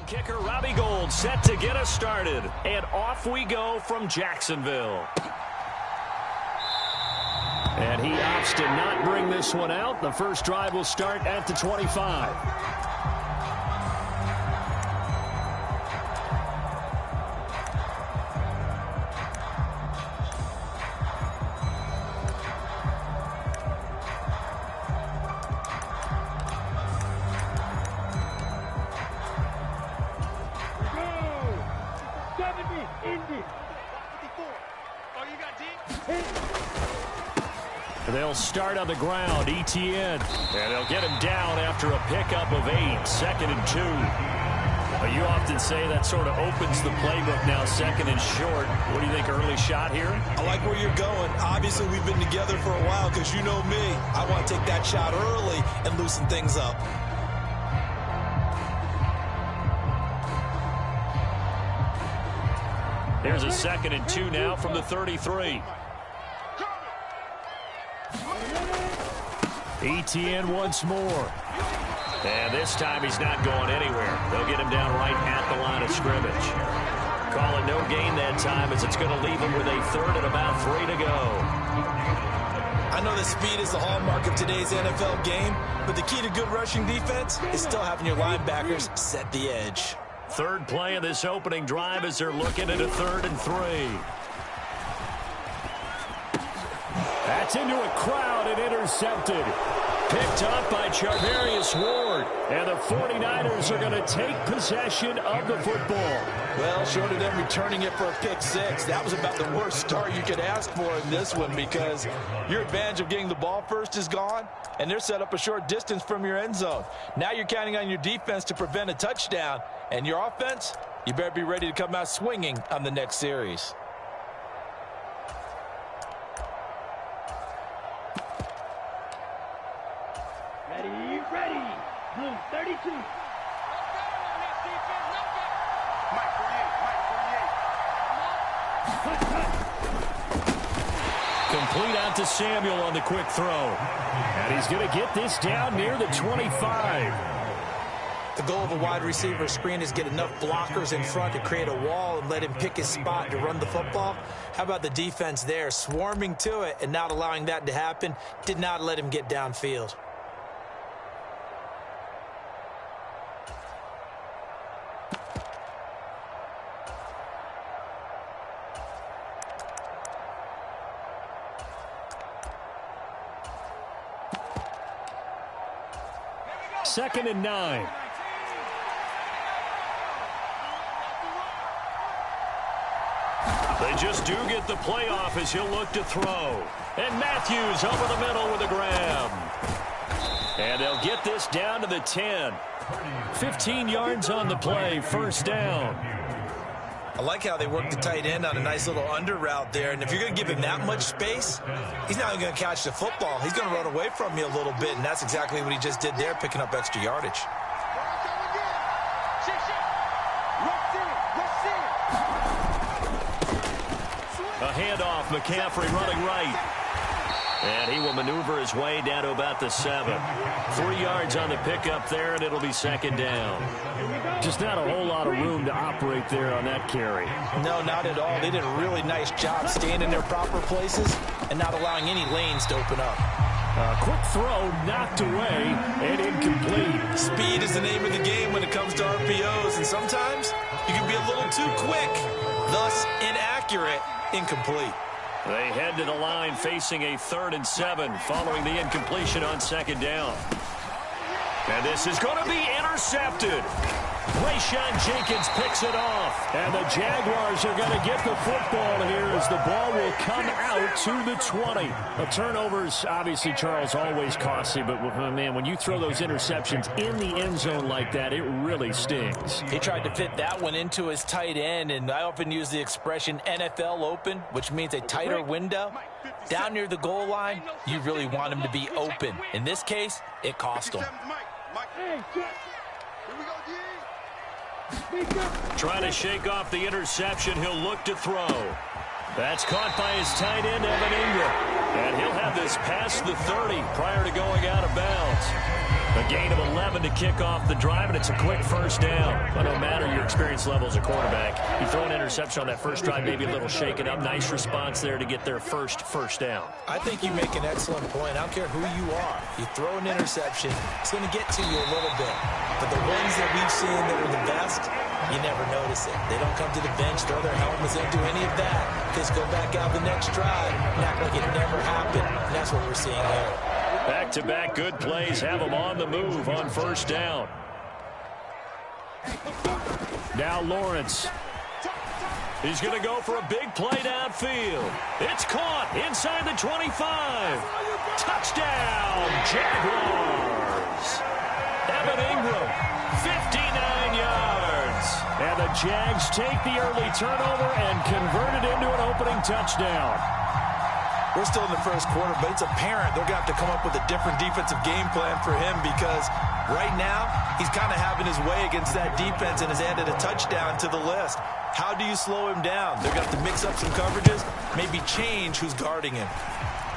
Kicker Robbie Gould set to get us started. And off we go from Jacksonville. And he opts to not bring this one out. The first drive will start at the 25. They'll start on the ground, Etienne. And they'll get him down after a pickup of 8, 2nd and 2. You often say that sort of opens the playbook now, 2nd and short. What do you think, early shot here? I like where you're going. Obviously, we've been together for a while because you know me. I want to take that shot early and loosen things up. There's a 2nd and 2 now from the 33. Etienne once more. And this time he's not going anywhere. They'll get him down right at the line of scrimmage. Call it no gain that time as it's going to leave him with a 3rd and about 3 to go. I know that speed is the hallmark of today's NFL game, but the key to good rushing defense is still having your linebackers set the edge. Third play of this opening drive as they're looking at a 3rd and 3. That's into a crowd and intercepted. Picked up by Charvarius Ward. And the 49ers are going to take possession of the football. Well, short of them returning it for a pick 6, that was about the worst start you could ask for in this one because your advantage of getting the ball first is gone, and they're set up a short distance from your end zone. Now you're counting on your defense to prevent a touchdown, and your offense, you better be ready to come out swinging on the next series. Ready. Blue 32. Complete out to Samuel on the quick throw. And he's going to get this down near the 25. The goal of a wide receiver screen is get enough blockers in front to create a wall and let him pick his spot to run the football. How about the defense there, swarming to it and not allowing that to happen? Did not let him get downfield. Second and 9. They just do get the playoff as he'll look to throw. And Matthews over the middle with a grab. And they'll get this down to the 10. 15 yards on the play, first down. I like how they work the tight end on a nice little under route there. And if you're going to give him that much space, he's not going to catch the football. He's going to run away from you a little bit, and that's exactly what he just did there, picking up extra yardage. A handoff, McCaffrey running right. And he will maneuver his way down to about the 7. 3 yards on the pickup there, and it'll be second down. Just not a whole lot of room to operate there on that carry. No, not at all. They did a really nice job staying in their proper places and not allowing any lanes to open up. A quick throw knocked away and incomplete. Speed is the name of the game when it comes to RPOs, and sometimes you can be a little too quick, thus inaccurate, incomplete. They head to the line facing a 3rd and 7 following the incompletion on second down. And this is going to be intercepted. Rayshawn Jenkins picks it off. And the Jaguars are going to get the football here as the ball will come out to the 20. The turnovers, obviously, Charles, always costly. But, man, when you throw those interceptions in the end zone like that, it really stings. He tried to fit that one into his tight end, and I often use the expression NFL open, which means a tighter window. Down near the goal line, you really want him to be open. In this case, it cost him. Trying to shake off the interception. He'll look to throw. That's caught by his tight end, Evan Ingram. And he'll have this past the 30 prior to going out of bounds. The A gain of 11 to kick off the drive, and it's a quick first down. But no matter your experience level as a quarterback, you throw an interception on that first drive, maybe a little shaken up. Nice response there to get their first down. I think you make an excellent point. I don't care who you are. You throw an interception, it's going to get to you a little bit. But the ones that we've seen that are the best, you never notice it. They don't come to the bench, throw their helmets, don't do any of that. Just go back out the next drive and act like it never happened. And that's what we're seeing here. Back-to-back good plays have them on the move on first down. Now Lawrence. He's going to go for a big play downfield. It's caught inside the 25. Touchdown, Jaguars. Evan Ingram, 59 yards. And the Jags take the early turnover and convert it into an opening touchdown. We're still in the first quarter, but it's apparent they're going to have to come up with a different defensive game plan for him because right now he's kind of having his way against that defense and has added a touchdown to the list. How do you slow him down? They're going to have to mix up some coverages, maybe change who's guarding him.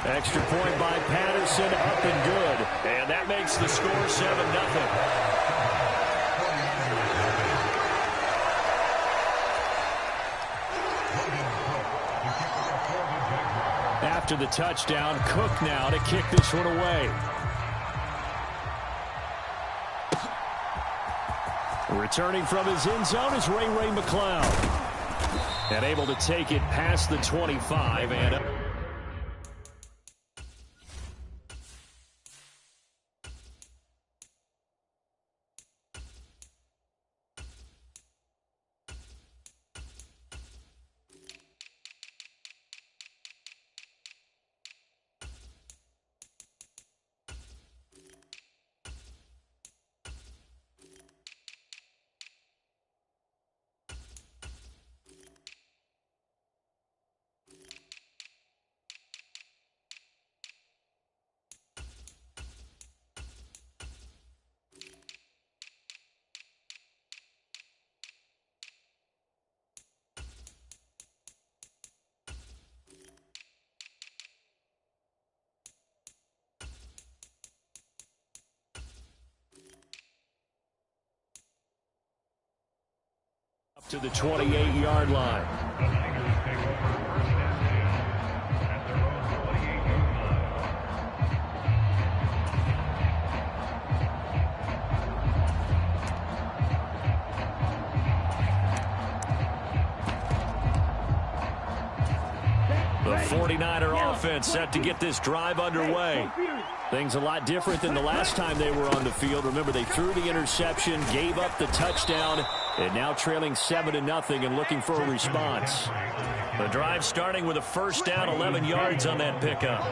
Extra point by Patterson, up and good. And that makes the score 7-0. After the touchdown, Cook now to kick this one away. Returning from his end zone is Ray McCloud. And able to take it past the 25 and up to the 28-yard line. The 49er offense set to get this drive underway. Things a lot different than the last time they were on the field. Remember, they threw the interception, gave up the touchdown, and now trailing 7-0 and looking for a response. The drive starting with a first down, 11 yards on that pickup.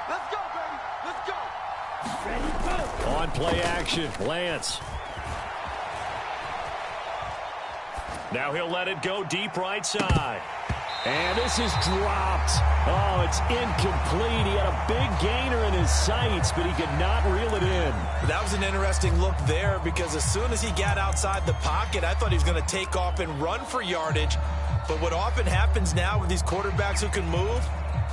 Let's go, baby. Let's go. On play action, Lance. Now he'll let it go deep right side. And this is dropped. Oh, it's incomplete. He had a big gainer in his sights, but he could not reel it in. That was an interesting look there because as soon as he got outside the pocket, I thought he was going to take off and run for yardage. But what often happens now with these quarterbacks who can move,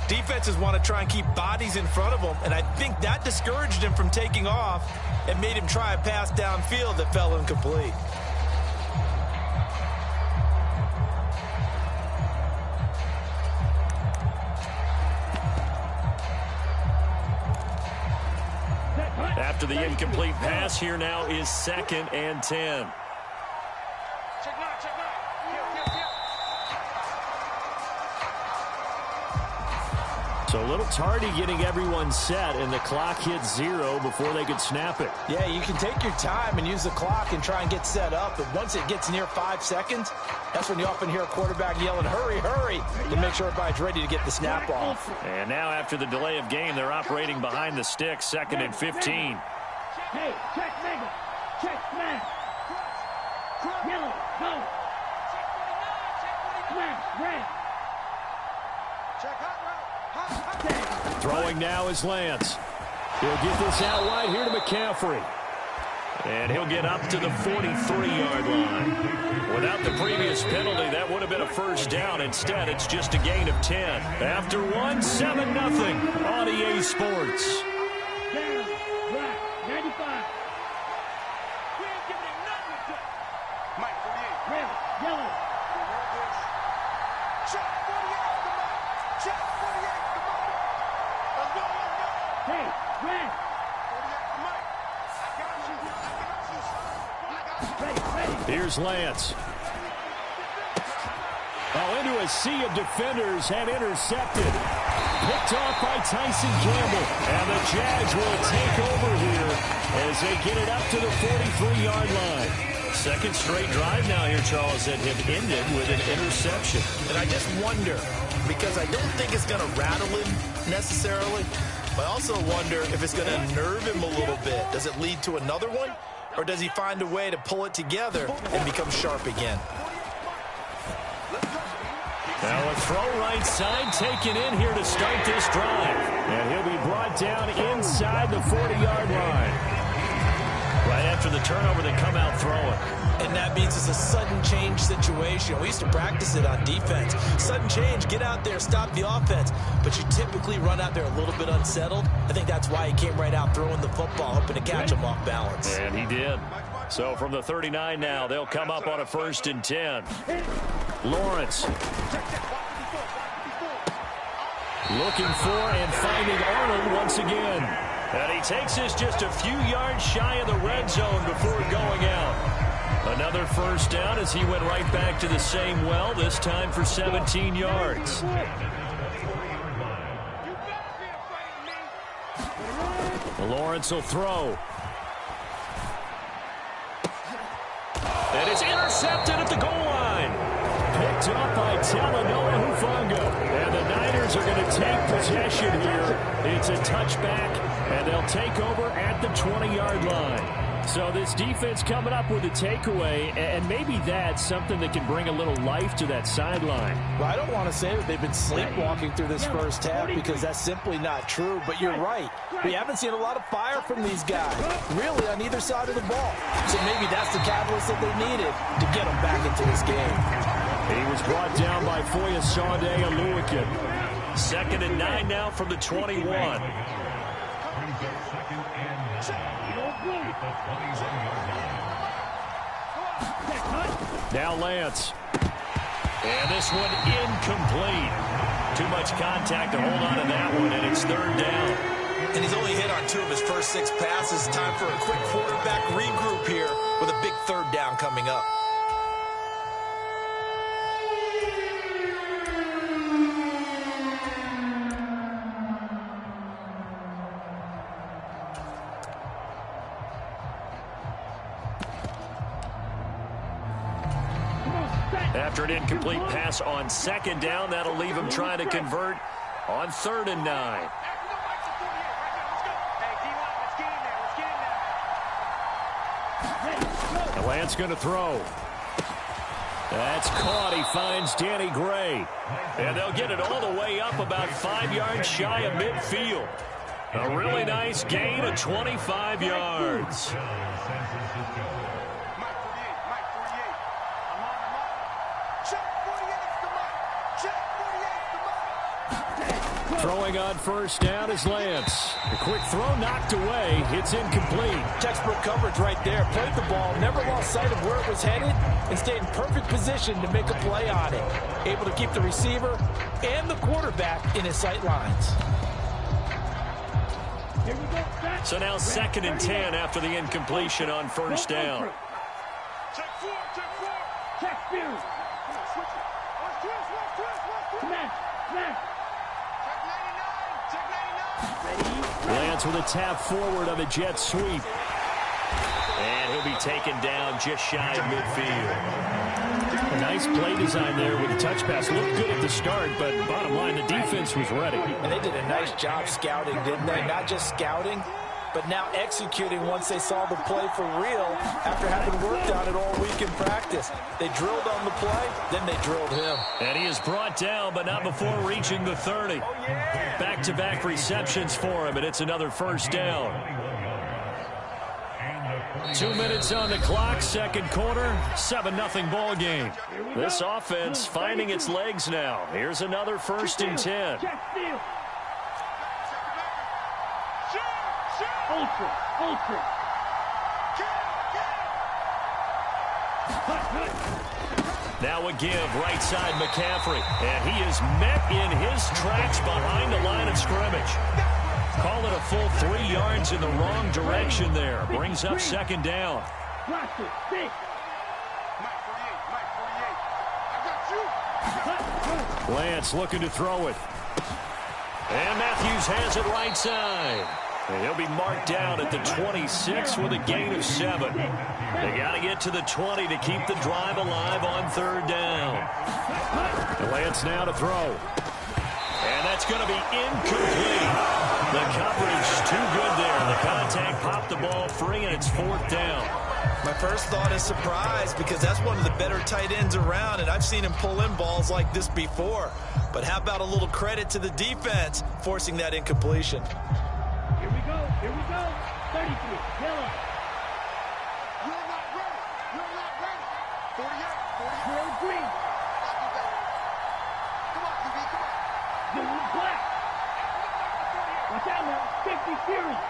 defenses want to try and keep bodies in front of them. And I think that discouraged him from taking off and made him try a pass downfield that fell incomplete. After the incomplete pass, here now is 2nd and 10. So a little tardy getting everyone set, and the clock hit 0 before they could snap it. Yeah, you can take your time and use the clock and try and get set up, but once it gets near 5 seconds, that's when you often hear a quarterback yelling, hurry, hurry, to make sure everybody's ready to get the snap off. And now after the delay of game, they're operating behind the sticks, 2nd and 15. Hey, check Mega. Check Smash. Yellow, go. Smash, red. Check hot route. Throwing now is Lance. He'll get this out wide here to McCaffrey. And he'll get up to the 43-yard line. Without the previous penalty, that would have been a first down. Instead, it's just a gain of 10. After one, 7-0 on EA Sports. Down, black, 95. Red, yellow. Hey, red. Here's Lance. Oh, into a sea of defenders and intercepted. Picked off by Tyson Campbell. And the Jags will take over here as they get it up to the 43-yard line. Second straight drive now here, Charles, that have ended with an interception. And I just wonder, because I don't think it's going to rattle him necessarily, but I also wonder if it's going to unnerve him a little bit. Does it lead to another one? Or does he find a way to pull it together and become sharp again? Now a throw right side taken in here to start this drive. And he'll be brought down inside the 40-yard line. Right after the turnover, they come out throwing. And that means it's a sudden change situation. We used to practice it on defense. Sudden change, get out there, stop the offense. But you typically run out there a little bit unsettled. I think that's why he came right out throwing the football, hoping to catch him off balance. And he did. So from the 39 now, they'll come up on a 1st and 10. Lawrence. Looking for and finding Arnold once again. And he takes this just a few yards shy of the red zone before going out. Another first down as he went right back to the same well, this time for 17 yards. Lawrence will throw. And it's intercepted at the goal line. Picked up by Talanoa Hufanga. And the Niners are going to take possession here. It's a touchback, and they'll take over at the 20-yard line. So this defense coming up with a takeaway, and maybe that's something that can bring a little life to that sideline. Well, I don't want to say that they've been sleepwalking through this first half because that's simply not true, but you're right. We haven't seen a lot of fire from these guys, really, on either side of the ball. So maybe that's the catalyst that they needed to get them back into this game. He was brought down by Foyesade Aluakin. 2nd and 9 now from the 21. Now Lance. And this one incomplete. Too much contact to hold on to that one, and it's 3rd down. And he's only hit on 2 of his first 6 passes. Time for a quick quarterback regroup here with a big 3rd down coming up. After an incomplete pass on 2nd down, that'll leave him trying to convert on 3rd and 9. And Lance going to throw. That's caught. He finds Danny Gray. And they'll get it all the way up about 5 yards shy of midfield. A really nice gain of 25 yards. Throwing on 1st down is Lance. A quick throw knocked away. It's incomplete. Textbook coverage right there. Played the ball, never lost sight of where it was headed, and stayed in perfect position to make a play on it. Able to keep the receiver and the quarterback in his sight lines. So now 2nd and 10 after the incompletion on 1st down. Check 4. Check Spears. Smash. Lance with a tap forward on the jet sweep. And he'll be taken down just shy of midfield. A nice play design there with the touch pass. Looked good at the start, but bottom line, the defense was ready. And they did a nice job scouting, didn't they? Not just scouting, but now executing once they saw the play for real after having worked on it all week in practice. They drilled on the play, then they drilled him. And he is brought down, but not before reaching the 30. Back-to-back receptions for him, and it's another 1st down. 2 minutes on the clock, second quarter, 7-0 ball game. This offense finding its legs now. Here's another 1st and 10. Ultra. Now a give, right side McCaffrey. And he is met in his tracks behind the line of scrimmage. Call it a full 3 yards in the wrong direction there. Brings up 2nd down. Lance looking to throw it. And Matthews has it right side. And he'll be marked down at the 26 with a gain of 7. They got to get to the 20 to keep the drive alive on 3rd down. And Lance now to throw. And that's going to be incomplete. The coverage too good there. The contact popped the ball free, and it's 4th down. My first thought is surprise, because that's one of the better tight ends around, and I've seen him pull in balls like this before. But how about a little credit to the defense forcing that incompletion? Here we go. 33, yellow. You're not ready. 48. Green. Come on, QB, come on. Blue, black. Watch out now. 50 series.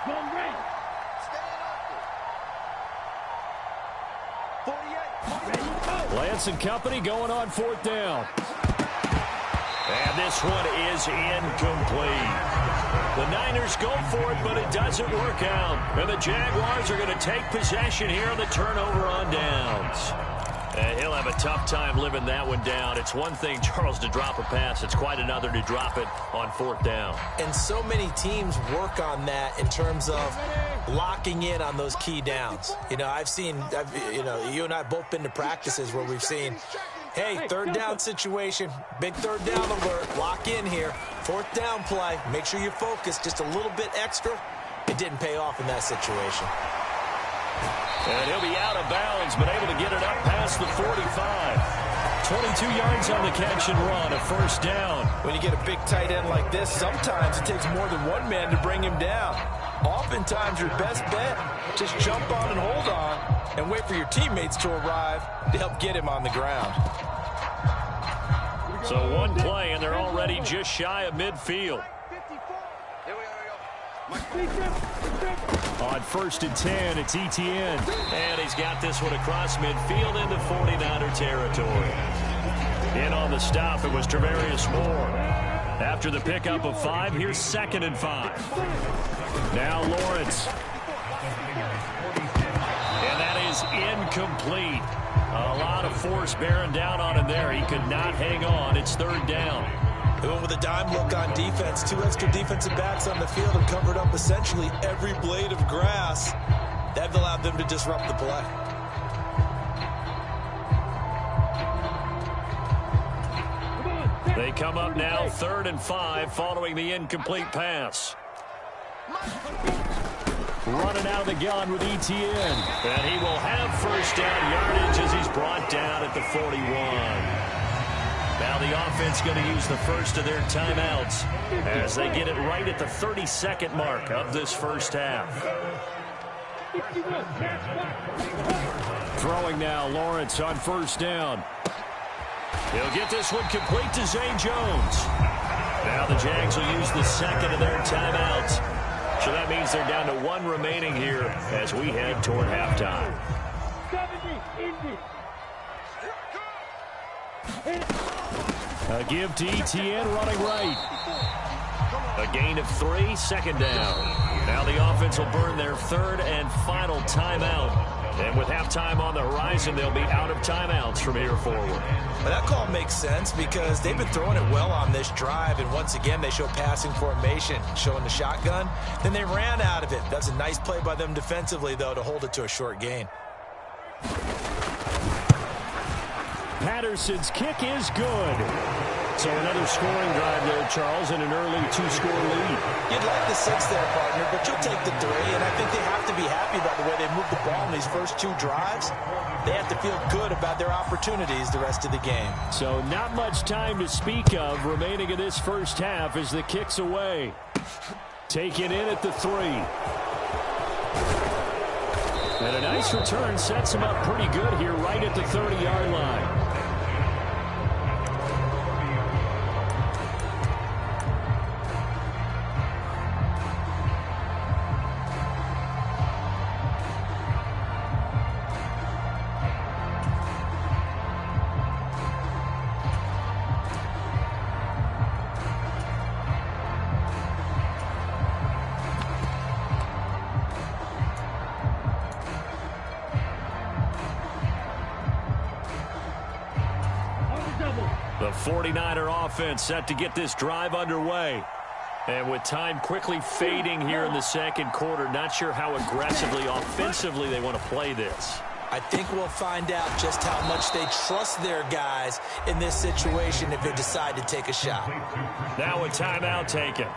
Going red. Stay in active. 48. Ready, go. Lance and company going on 4th down. And this one is incomplete. The Niners go for it, but it doesn't work out. And the Jaguars are going to take possession here on the turnover on downs. And he'll have a tough time living that one down. It's one thing, Charles, to drop a pass. It's quite another to drop it on 4th down. And so many teams work on that in terms of locking in on those key downs. You know, you and I have both been to practices where we've seen, hey, 3rd down situation, big 3rd down alert, lock in here, 4th down play, make sure you focus just a little bit extra. It didn't pay off in that situation. And he'll be out of bounds, but able to get it up past the 45. 22 yards on the catch and run, a 1st down. When you get a big tight end like this, sometimes it takes more than one man to bring him down. Oftentimes, your best bet, just jump on and hold on and wait for your teammates to arrive to help get him on the ground. So one play, and they're already just shy of midfield. On 1st and 10, it's Etienne. And he's got this one across midfield into 49er territory. In on the stop, it was Travarius Moore. After the pickup of 5, here's 2nd and 5. Now Lawrence. And that is incomplete. A lot of force bearing down on him there. He could not hang on. It's 3rd down. They went with a dime look on defense. 2 extra defensive backs on the field and covered up essentially every blade of grass. That allowed them to disrupt the play. They come up now 3rd and 5 following the incomplete pass. Running out of the gun with Etienne. And he will have 1st down yardage as he's brought down at the 41. Now the offense going to use the first of their timeouts as they get it right at the 32nd mark of this 1st half. Throwing now, Lawrence on 1st down. He'll get this one complete to Zay Jones. Now the Jags will use the 2nd of their timeouts. So that means they're down to 1 remaining here as we head toward halftime. A give to Etienne running right. A gain of 3, 2nd down. Now the offense will burn their 3rd and final timeout. And with halftime on the horizon, they'll be out of timeouts from here forward. Well, that call makes sense because they've been throwing it well on this drive. And once again, they show passing formation, showing the shotgun. Then they ran out of it. That's a nice play by them defensively, though, to hold it to a short gain. Patterson's kick is good. So another scoring drive there, Charles, and an early 2-score lead. You'd like the 6 there, partner, but you'll take the 3. And I think they have to be happy about the way they moved the ball in these first 2 drives. They have to feel good about their opportunities the rest of the game. So not much time to speak of remaining in this 1st half as the kick's away. Taken in at the 3. And a nice return sets him up pretty good here right at the 30-yard line. The 49er offense set to get this drive underway. And with time quickly fading here in the second quarter, not sure how aggressively, offensively they want to play this. I think we'll find out just how much they trust their guys in this situation if they decide to take a shot. Now a timeout taken.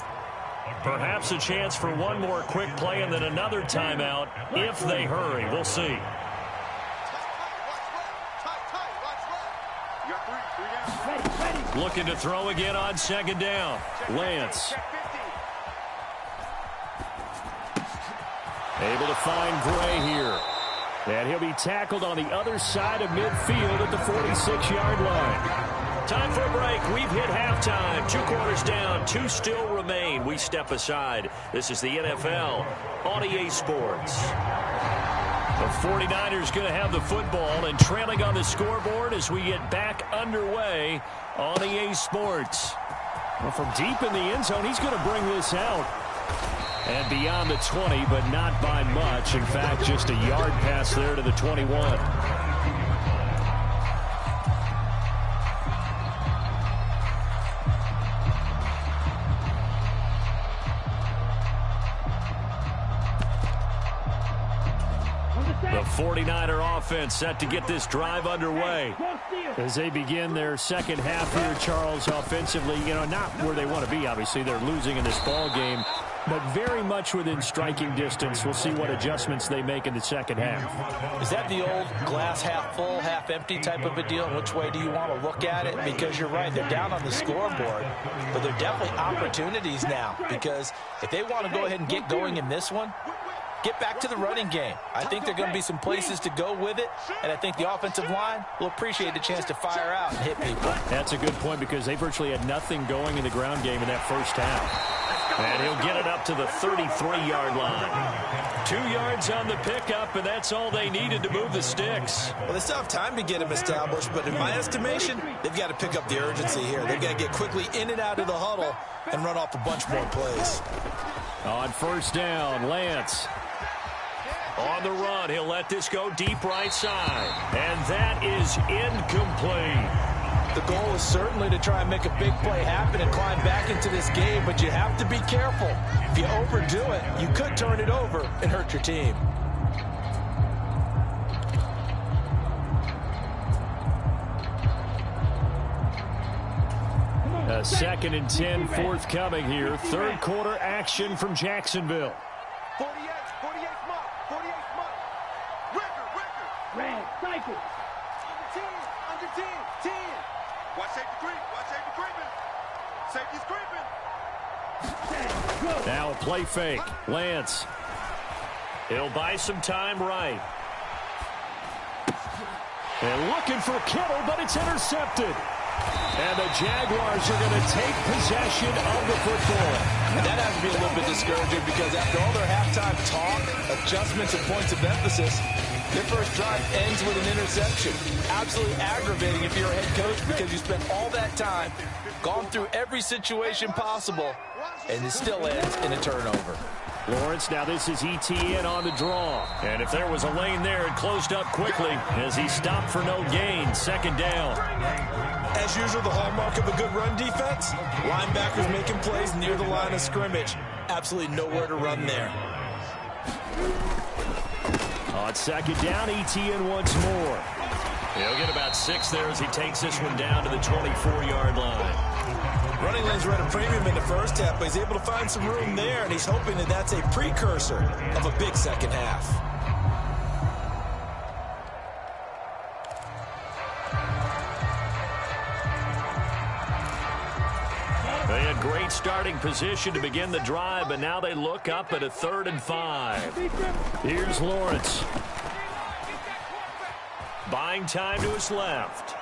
Perhaps a chance for one more quick play and then another timeout if they hurry. We'll see. Looking to throw again on second down. Lance. Able to find Gray here. And he'll be tackled on the other side of midfield at the 46-yard line. Time for a break. We've hit halftime. 2 quarters down. 2 still remain. We step aside. This is the NFL on EA Sports. The 49ers going to have the football and trailing on the scoreboard as we get back underway on EA Sports. Well, from deep in the end zone, he's going to bring this out. And beyond the 20, but not by much. In fact, just a yard pass there to the 21. The 49er offense set to get this drive underway as they begin their second half here, Charles, offensively. You know, not where they want to be, obviously. They're losing in this ball game, but very much within striking distance. We'll see what adjustments they make in the second half. Is that the old glass half full, half empty type of a deal? Which way do you want to look at it? Because you're right, they're down on the scoreboard, but they're definitely opportunities now, because if they want to go ahead and get going in this one, get back to the running game. I think there are going to be some places to go with it, and I think the offensive line will appreciate the chance to fire out and hit people. That's a good point because they virtually had nothing going in the ground game in that first half. And he'll get it up to the 33-yard line. 2 yards on the pickup, and that's all they needed to move the sticks. Well, they still have time to get him established, but in my estimation, they've got to pick up the urgency here. They've got to get quickly in and out of the huddle and run off a bunch more plays. On first down, Lance. On the run, he'll let this go deep right side. And that is incomplete. The goal is certainly to try and make a big play happen and climb back into this game, but you have to be careful. If you overdo it, you could turn it over and hurt your team. A 2nd and 10 forthcoming here. Third quarter action from Jacksonville. 48 mark, 48 mark. Ricker. Red, cycle. Under 10. Watch safety creep, Safety's creeping. Now a play fake. Lance. He'll buy some time right. And looking for Kittle, but it's intercepted. And the Jaguars are going to take possession of the football. And that has to be a little bit discouraging because after all their halftime talk, adjustments and points of emphasis, their first drive ends with an interception. Absolutely aggravating if you're a head coach because you spent all that time, gone through every situation possible, and it still ends in a turnover. Lawrence, now this is ETN on the draw. And if there was a lane there, it closed up quickly as he stopped for no gain. Second down. As usual, the hallmark of a good run defense, linebackers making plays near the line of scrimmage. Absolutely nowhere to run there. On second down, ETN once more. He'll get about 6 there as he takes this one down to the 24-yard line. Running lanes were at a premium in the first half, but he's able to find some room there, and he's hoping that that's a precursor of a big second half. They had great starting position to begin the drive, but now they look up at a 3rd and 5. Here's Lawrence. Buying time to his left.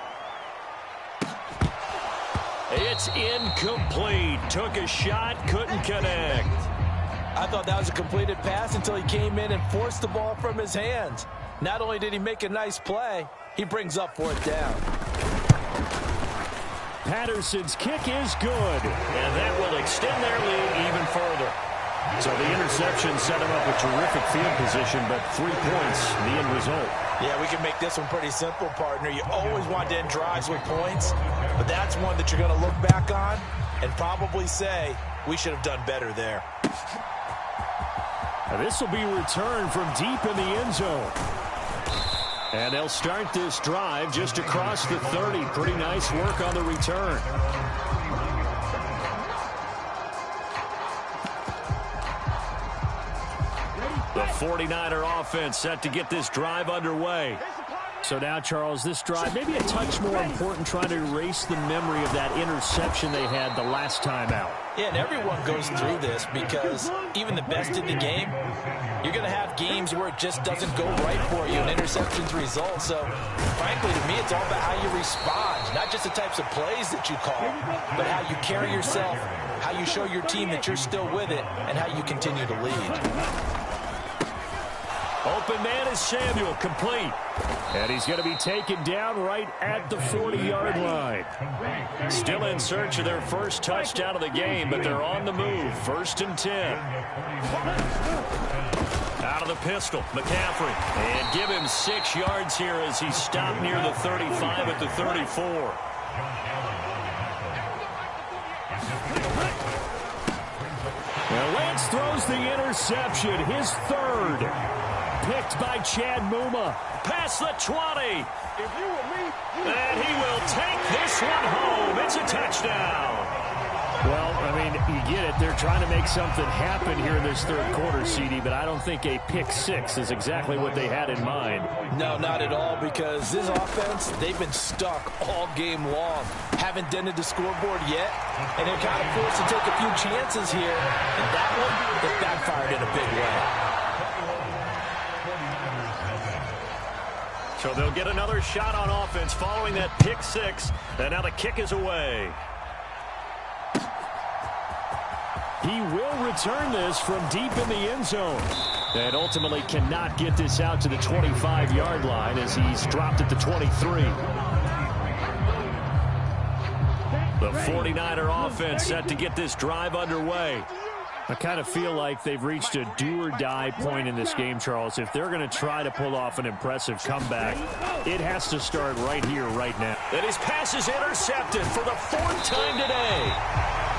It's incomplete. Took a shot, couldn't connect. I thought that was a completed pass until he came in and forced the ball from his hands. Not only did he make a nice play, he brings up 4th down. Patterson's kick is good, and that will extend their lead even further. So the interception set him up a terrific field position, but 3 points, the end result. Yeah, we can make this one pretty simple, partner. You always want to end drives with points, but that's one that you're going to look back on and probably say, we should have done better there. This will be returned from deep in the end zone. And they'll start this drive just across the 30. Pretty nice work on the return. The 49er offense set to get this drive underway. So now, Charles, this drive maybe a touch more important, trying to erase the memory of that interception they had the last time out. Yeah, and everyone goes through this because even the best in the game, you're going to have games where it just doesn't go right for you and interceptions result. So, frankly, to me, it's all about how you respond, not just the types of plays that you call, but how you carry yourself, how you show your team that you're still with it, and how you continue to lead. Open man is Samuel, complete. And he's going to be taken down right at the 40-yard line. Still in search of their first touchdown of the game, but they're on the move. 1st and 10. Out of the pistol, McCaffrey. And give him 6 yards here as he stopped near the 35 at the 34. Well, Lance throws the interception, his 3rd. Picked by Chad Muma. Past the 20. If you were me, and he will take this one home. It's a touchdown. Well, I mean, you get it. They're trying to make something happen here in this 3rd quarter, CD, but I don't think a pick 6 is exactly what they had in mind. No, not at all, because this offense, they've been stuck all game long. Haven't dented the scoreboard yet, and they're kind of forced to take a few chances here. And that one, it backfired in a big way. So they'll get another shot on offense following that pick 6. And now the kick is away. He will return this from deep in the end zone. And ultimately cannot get this out to the 25-yard line as he's dropped at the 23. The 49er offense set to get this drive underway. I kind of feel like they've reached a do-or-die point in this game, Charles. If they're going to try to pull off an impressive comeback, it has to start right here, right now. And his pass is intercepted for the 4th time today.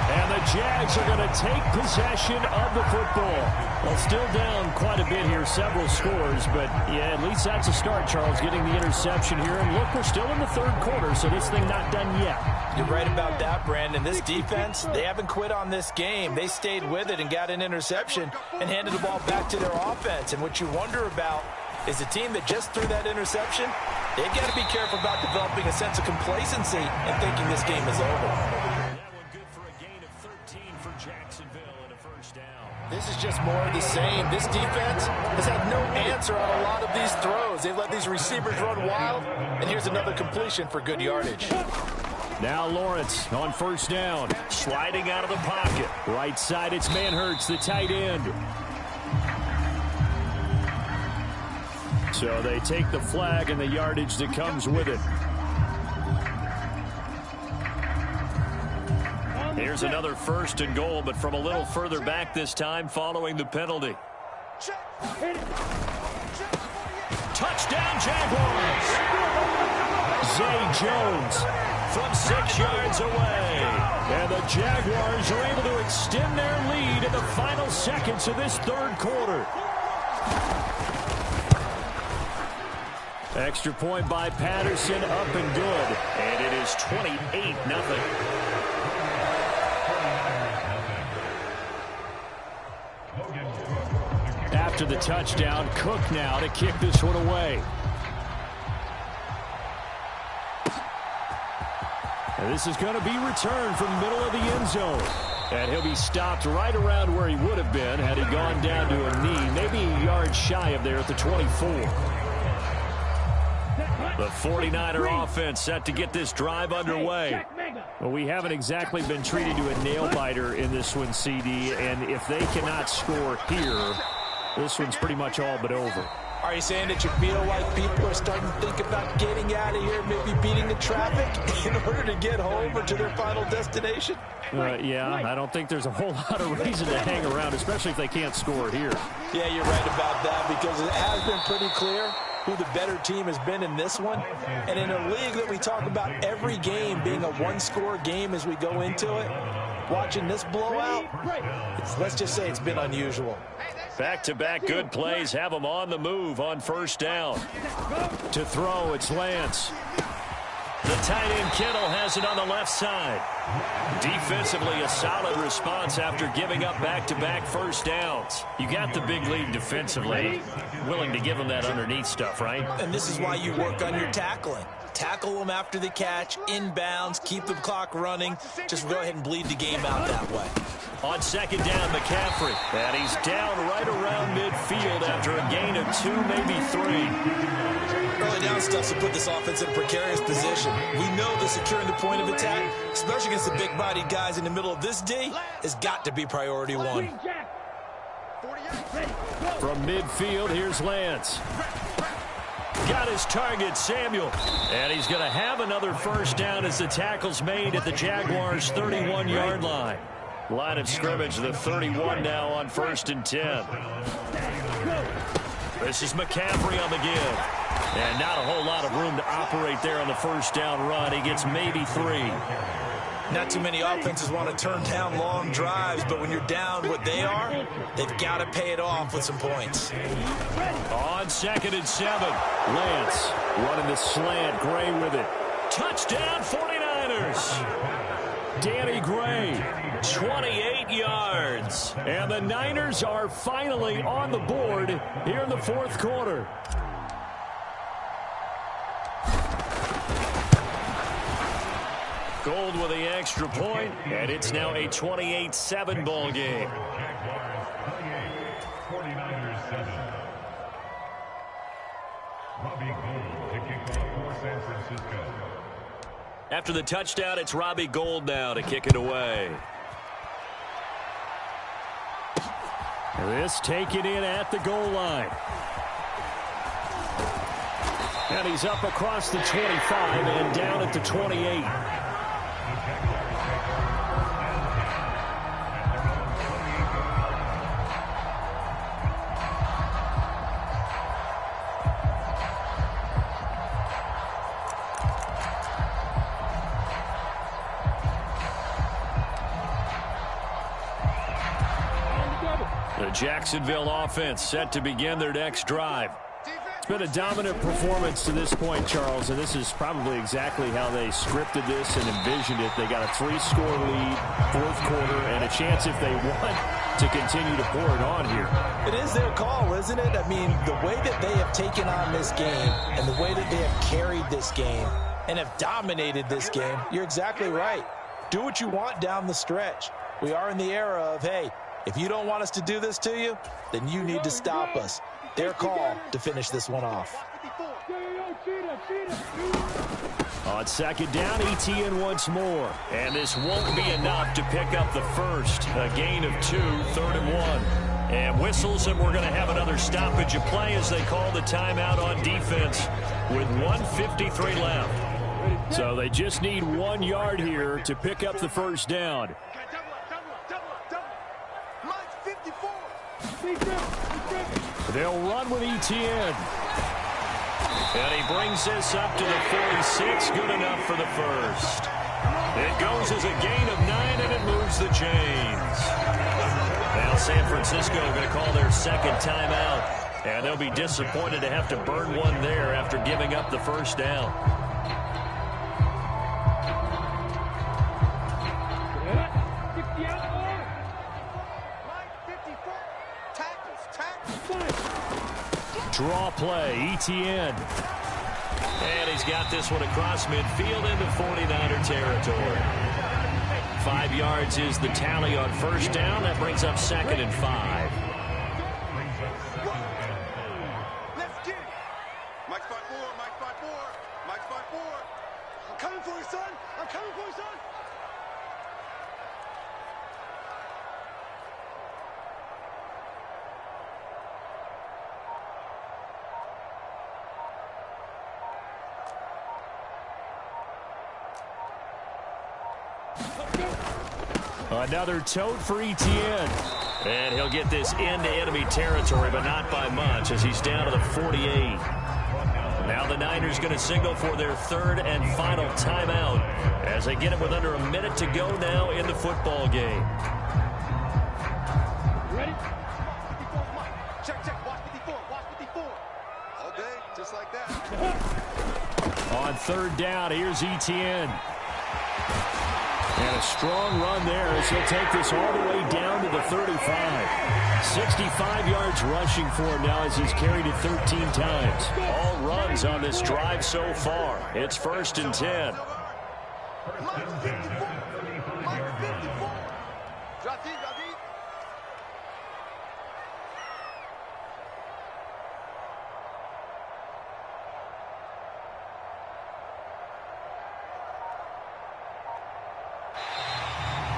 And the Jags are going to take possession of the football. Well, still down quite a bit here, several scores, but yeah, at least that's a start, Charles, getting the interception here. And look, we're still in the 3rd quarter, so this thing not done yet. You're right about that, Brandon. This defense, they haven't quit on this game. They stayed with it and got an interception and handed the ball back to their offense. And what you wonder about is the team that just threw that interception, they've got to be careful about developing a sense of complacency and thinking this game is over. This is just more of the same. This defense has had no answer on a lot of these throws. They've let these receivers run wild, and here's another completion for good yardage. Now Lawrence on 1st down, sliding out of the pocket. Right side, it's Manhertz, the tight end. So they take the flag and the yardage that comes with it. Here's another 1st and goal, but from a little further back this time following the penalty. Touchdown, Jaguars! Zay Jones from 6 yards away. And the Jaguars are able to extend their lead in the final seconds of this 3rd quarter. Extra point by Patterson, up and good. And it is 28-0. After the touchdown, Cook now to kick this one away. And this is going to be returned from the middle of the end zone. And he'll be stopped right around where he would have been had he gone down to a knee, maybe a yard shy of there at the 24. The 49er offense set to get this drive underway. Well, we haven't exactly been treated to a nail-biter in this one, CD, and if they cannot score here, this one's pretty much all but over. Are you saying that you feel like people are starting to think about getting out of here, maybe beating the traffic in order to get home or to their final destination? Yeah, I don't think there's a whole lot of reason to hang around, especially if they can't score here. Yeah, you're right about that, because it has been pretty clear who the better team has been in this one. And in a league that we talk about every game being a one-score game as we go into it, watching this blowout, let's just say it's been unusual. Back-to-back good plays have them on the move on first down. To throw, it's Lance. The tight end Kittle has it on the left side. Defensively, a solid response after giving up back-to-back first downs. You got the big lead defensively. Willing to give them that underneath stuff, right? And this is why you work on your tackling. Tackle them after the catch, inbounds, keep the clock running. Just go ahead and bleed the game out that way. On second down, McCaffrey. And he's down right around midfield after a gain of 2, maybe 3. Early down stuff to put this offense in a precarious position. We know that securing the point of attack, especially against the big-bodied guys in the middle of this D, has got to be priority one. From midfield, here's Lance. Got his target, Samuel. And he's going to have another first down as the tackle's made at the Jaguars' 31-yard line. Line of scrimmage, the 31 now on 1st and 10. This is McCaffrey on the give. And not a whole lot of room to operate there on the first down run. He gets maybe 3. Not too many offenses want to turn down long drives, but when you're down what they are, they've got to pay it off with some points. On 2nd and 7, Lance running the slant, Gray with it. Touchdown 49ers. Danny Gray, 28 yards. And the Niners are finally on the board here in the 4th quarter. Gold with the extra point, and it's now a 28-7 ball game. 49ers 7. Robbie Gould to kick off for San Francisco. After the touchdown, it's Robbie Gould now to kick it away. This taken in at the goal line. And he's up across the 25 and down at the 28. The Jacksonville offense set to begin their next drive. It's been a dominant performance to this point, Charles, and this is probably exactly how they scripted this and envisioned it. They got a 3-score lead, 4th quarter, and a chance if they want to continue to pour it on here. It is their call, isn't it? I mean, the way that they have taken on this game and the way that they have carried this game and have dominated this game, you're exactly right. Do what you want down the stretch. We are in the era of, hey, if you don't want us to do this to you, then you need to stop us. Their call to finish this one off. On second down, Etienne once more. And this won't be enough to pick up the first. A gain of 2, 3rd and 1. And whistles, and we're going to have another stoppage of play as they call the timeout on defense with 1:53 left. So they just need 1 yard here to pick up the first down. They'll run with Etienne. And he brings this up to the 46. Good enough for the first. It goes as a gain of 9, and it moves the chains. Now San Francisco going to call their second timeout. And they'll be disappointed to have to burn one there after giving up the first down. Draw play, Etienne. And he's got this one across midfield into 49er territory. 5 yards is the tally on first down. That brings up 2nd and 5. Let's get it. Mike 5-4, Mike 5-4. Another tote for Etienne. And he'll get this into enemy territory, but not by much, as he's down to the 48. Now the Niners going to signal for their third and final timeout as they get it with under a minute to go now in the football game. Ready? Check, check. Watch 54. Watch 54. All day, just like that. On third down, here's Etienne. And a strong run there as he'll take this all the way down to the 35. 65 yards rushing for him now as he's carried it 13 times. All runs on this drive so far. It's 1st and 10. Mike 54. Mike 54. Drazi.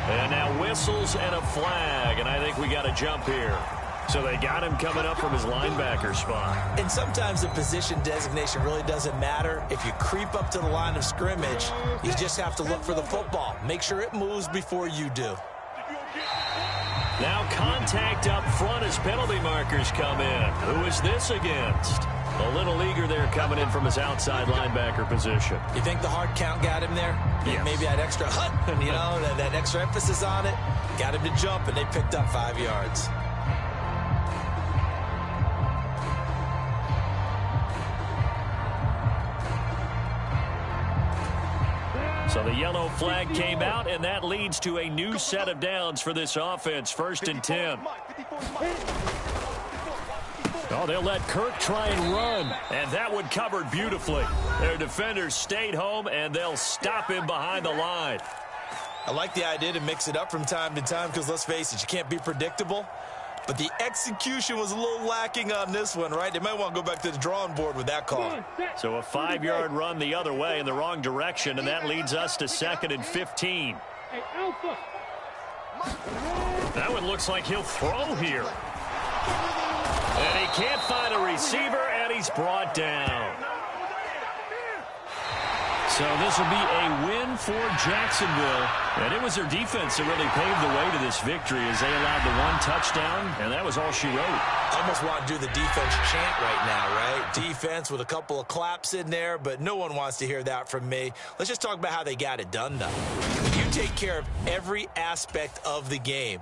And now whistles and a flag, and I think we got a jump here. So they got him coming up from his linebacker spot. And sometimes the position designation really doesn't matter. If you creep up to the line of scrimmage, you just have to look for the football. Make sure it moves before you do. Now contact up front as penalty markers come in. Who is this against? A little eager there coming in from his outside linebacker position. You think the hard count got him there? Yes. Maybe that extra that extra emphasis on it got him to jump, and they picked up 5 yards. So the yellow flag came out, and that leads to a new set of downs for this offense. 1st and 10. Oh, they'll let Kirk try and run. And that one covered beautifully. Their defenders stayed home, and they'll stop him behind the line. I like the idea to mix it up from time to time because, let's face it, you can't be predictable. But the execution was a little lacking on this one, right? They might want to go back to the drawing board with that call. So a 5-yard run the other way in the wrong direction, and that leads us to 2nd and 15. Hey, Alpha. That one looks like he'll throw here. And he can't find a receiver, and he's brought down. So this will be a win for Jacksonville. And it was their defense that really paved the way to this victory as they allowed the 1 touchdown, and that was all she wrote. Almost want to do the defense chant right now, right? Defense with a couple of claps in there, but no one wants to hear that from me. Let's just talk about how they got it done, though. When you take care of every aspect of the game,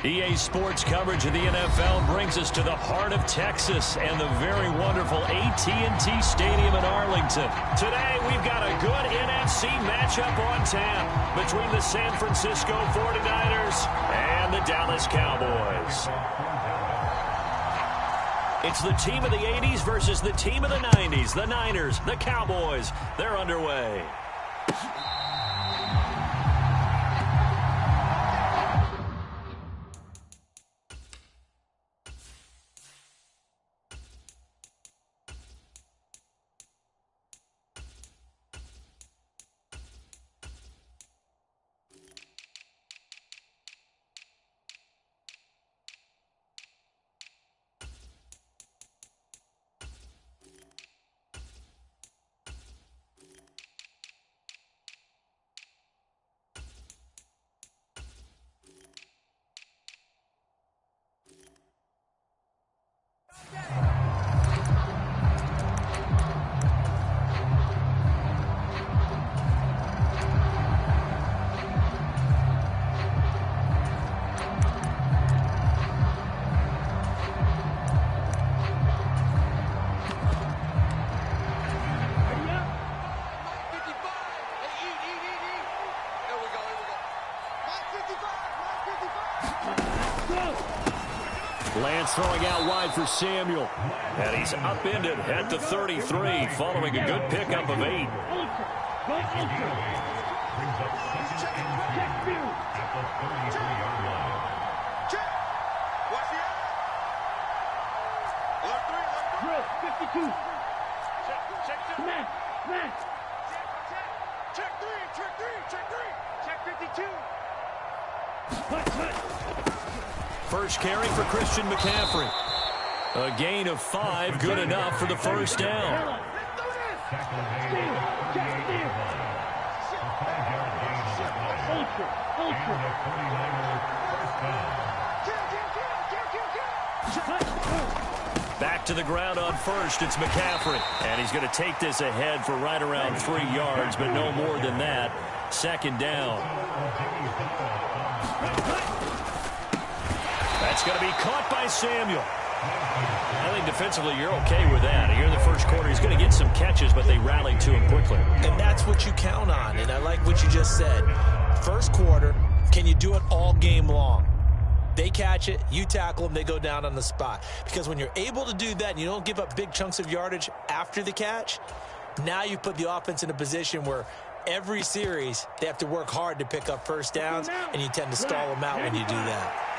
EA Sports coverage of the NFL brings us to the heart of Texas and the very wonderful AT&T Stadium in Arlington. Today, we've got a good NFC matchup on tap between the San Francisco 49ers and the Dallas Cowboys. It's the team of the 80s versus the team of the 90s. The Niners, the Cowboys, they're underway. Lance throwing out wide for Samuel. And he's upended at the 33 following a good pickup of 8. First carry for Christian McCaffrey. A gain of 5, good enough for the first down. Back to the ground on first, it's McCaffrey. And he's going to take this ahead for right around 3 yards, but no more than that. Second down. That's going to be caught by Samuel. I think defensively you're okay with that. Here in the first quarter, he's going to get some catches, but they rallied to him quickly. And that's what you count on, and I like what you just said. First quarter, can you do it all game long? They catch it, you tackle them, they go down on the spot. Because when you're able to do that and you don't give up big chunks of yardage after the catch, now you put the offense in a position where every series they have to work hard to pick up first downs, and you tend to stall them out when you do that.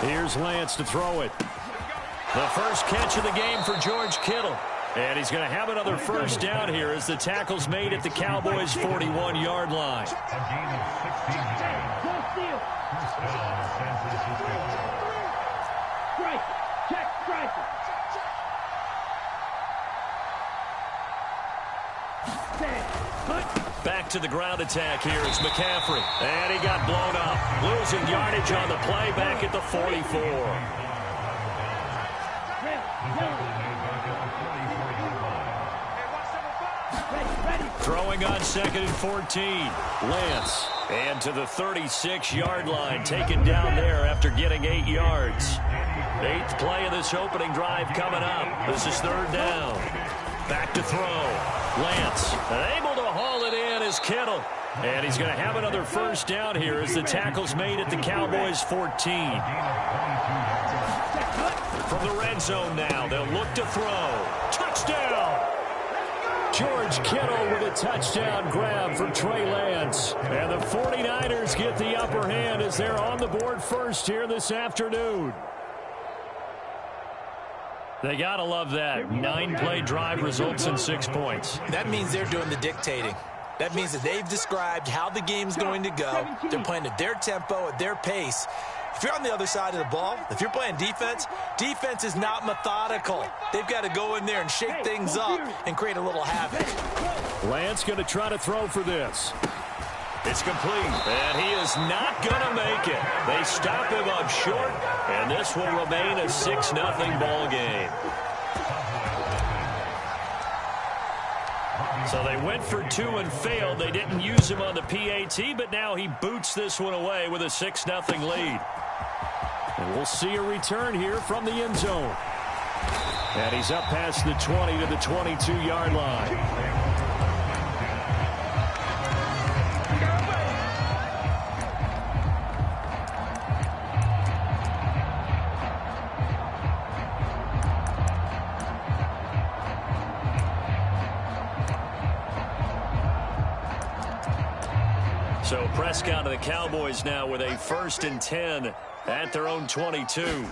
Here's Lance to throw it. The first catch of the game for George Kittle. And he's going to have another first down here as the tackle's made at the Cowboys' 41-yard line. Back to the ground attack here. It's McCaffrey. And he got blown up. Losing yardage on the play back at the 44. Throwing on 2nd and 14. Lance. And to the 36-yard line. Taken down there after getting 8 yards. 8th play of this opening drive coming up. This is 3rd down. Back to throw. Lance able to haul it in as Kittle. And he's going to have another first down here as the tackle's made at the Cowboys' 14. From the red zone now, they'll look to throw. Touchdown! George Kittle with a touchdown grab for Trey Lance. And the 49ers get the upper hand as they're on the board first here this afternoon. They got to love that. 9-play drive results in 6 points. That means they're doing the dictating. That means that they've described how the game's going to go. They're playing at their tempo, at their pace. If you're on the other side of the ball, if you're playing defense, defense is not methodical. They've got to go in there and shake things up and create a little havoc. Lance going to try to throw for this. It's complete, and he is not going to make it. They stop him up short, and this will remain a 6-0 ball game. So they went for 2 and failed. They didn't use him on the PAT, but now he boots this one away with a 6-0 lead. And we'll see a return here from the end zone. And he's up past the 20 to the 22-yard line. So Prescott of the Cowboys now with a 1st and 10 at their own 22.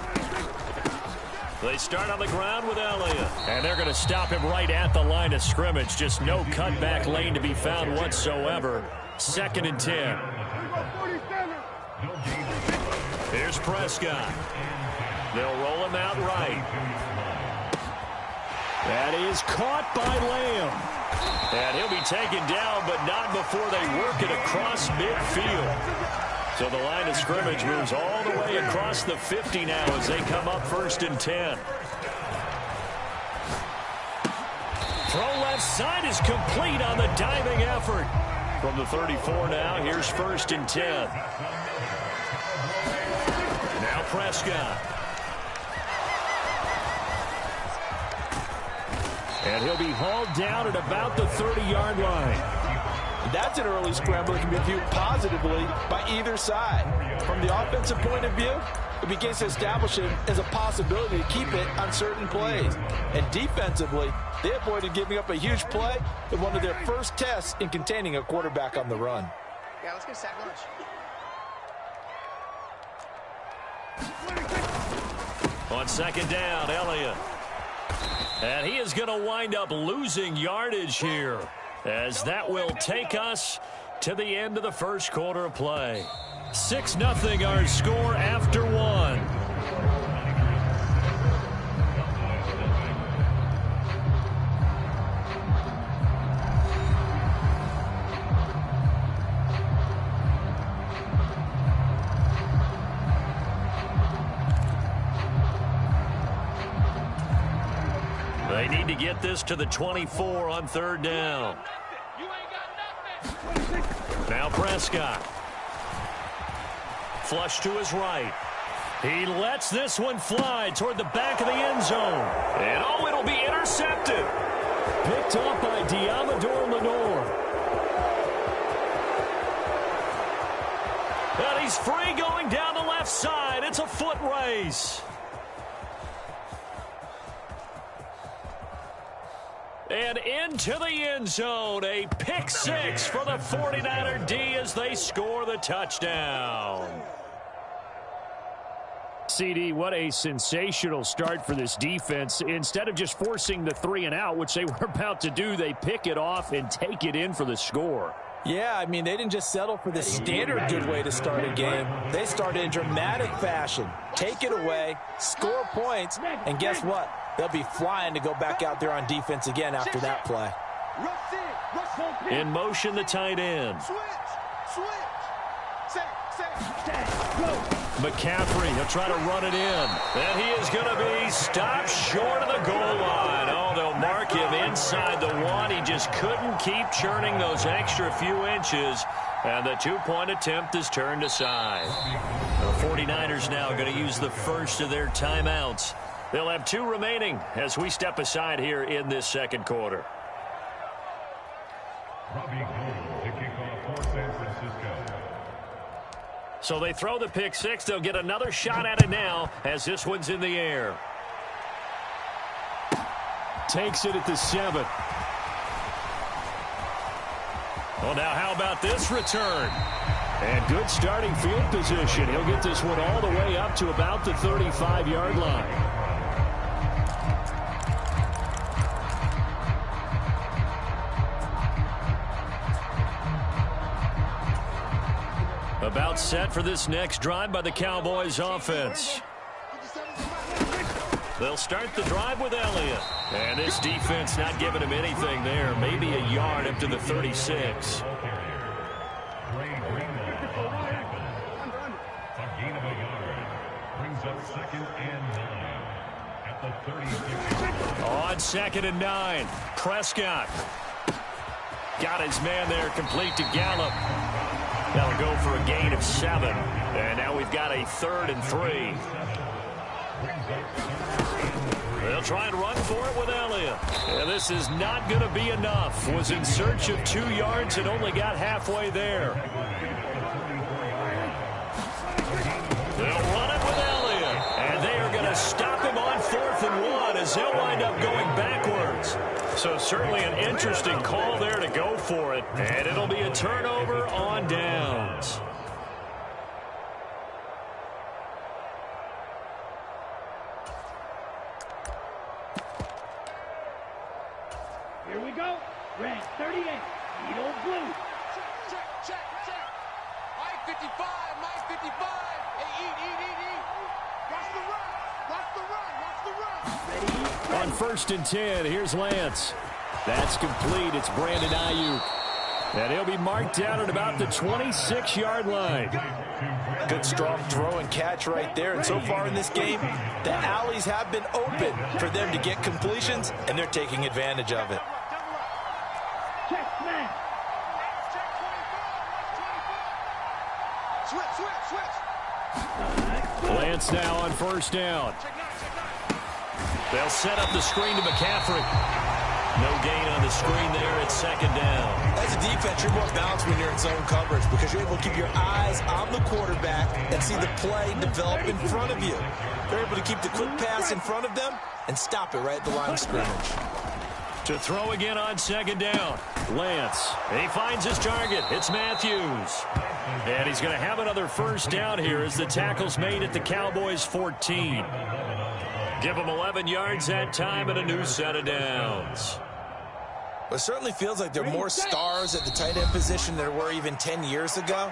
They start on the ground with Elliott. And they're going to stop him right at the line of scrimmage. Just no cutback lane to be found whatsoever. 2nd and 10. Here's Prescott. They'll roll him out right. That is caught by Lamb. And he'll be taken down, but not before they work it across midfield. So the line of scrimmage moves all the way across the 50 now as they come up 1st and 10. Throw left side is complete on the diving effort. From the 34 now, here's 1st and 10. Now Prescott. And he'll be hauled down at about the 30-yard line. That's an early scramble that can be viewed positively by either side. From the offensive point of view, it begins to establish it as a possibility to keep it on certain plays. And defensively, they avoided giving up a huge play in one of their first tests in containing a quarterback on the run. Yeah, let's get sack lunch. On 2nd down, Elliott. And he is going to wind up losing yardage here, as that will take us to the end of the 1st quarter of play. 6-0 our score after 1. They need to get this to the 24 on 3rd down. Now Prescott. Flush to his right. He lets this one fly toward the back of the end zone. And oh, it'll be intercepted. Picked up by Diamador Lenore. And he's free going down the left side. It's a foot race. And into the end zone, a pick 6 for the 49er D as they score the touchdown. CD, what a sensational start for this defense. Instead of just forcing the 3 and out, which they were about to do, they pick it off and take it in for the score. Yeah, I mean, they didn't just settle for the standard good way to start a game. They started in dramatic fashion. Take it away, score points, and guess what? They'll be flying to go back out there on defense again after that play. In motion, the tight end. McCaffrey, he'll try to run it in. And he is going to be stopped short of the goal line. Oh, they'll mark him inside the 1. He just couldn't keep churning those extra few inches. And the 2-point attempt is turned aside. The 49ers now going to use the first of their timeouts. They'll have 2 remaining as we step aside here in this 2nd quarter. So they throw the pick 6. They'll get another shot at it now as this one's in the air. Takes it at the 7. Well, now how about this return? And good starting field position. He'll get this one all the way up to about the 35-yard line. About set for this next drive by the Cowboys offense. They'll start the drive with Elliott. And this defense not giving him anything there. Maybe a yard up to the 36. On 2nd and 9, Prescott. got his man there complete to Gallup. That'll go for a gain of 7. And now we've got a 3rd and 3. They'll try and run for it with Elliott. And this is not going to be enough. Was in search of 2 yards and only got halfway there. They'll run it with Elliott. And they are going to stop him on 4th and 1 as they'll wind up going backwards. So certainly an interesting call there to go for it. And it'll be a turnover on downs. Here we go. Red 38. Needle blue. Check. Mike 55. Hey, eat. Watch the run. On 1st and 10, here's Lance. That's complete. It's Brandon Ayuk. And he'll be marked down at about the 26-yard line. Good strong throw and catch right there. And so far in this game, the alleys have been open for them to get completions, and they're taking advantage of it. Check smash. Switch. Lance now on 1st down. They'll set up the screen to McCaffrey. No gain on the screen there. It's 2nd down. As a defense, you're more balanced when you're in zone coverage because you're able to keep your eyes on the quarterback and see the play develop in front of you. They're able to keep the quick pass in front of them and stop it right at the line of scrimmage. To throw again on 2nd down. Lance. He finds his target. It's Matthews. And he's going to have another 1st down here as the tackle's made at the Cowboys' 14. Give them 11 yards that time and a new set of downs. It certainly feels like there are more stars at the tight end position than there were even 10 years ago.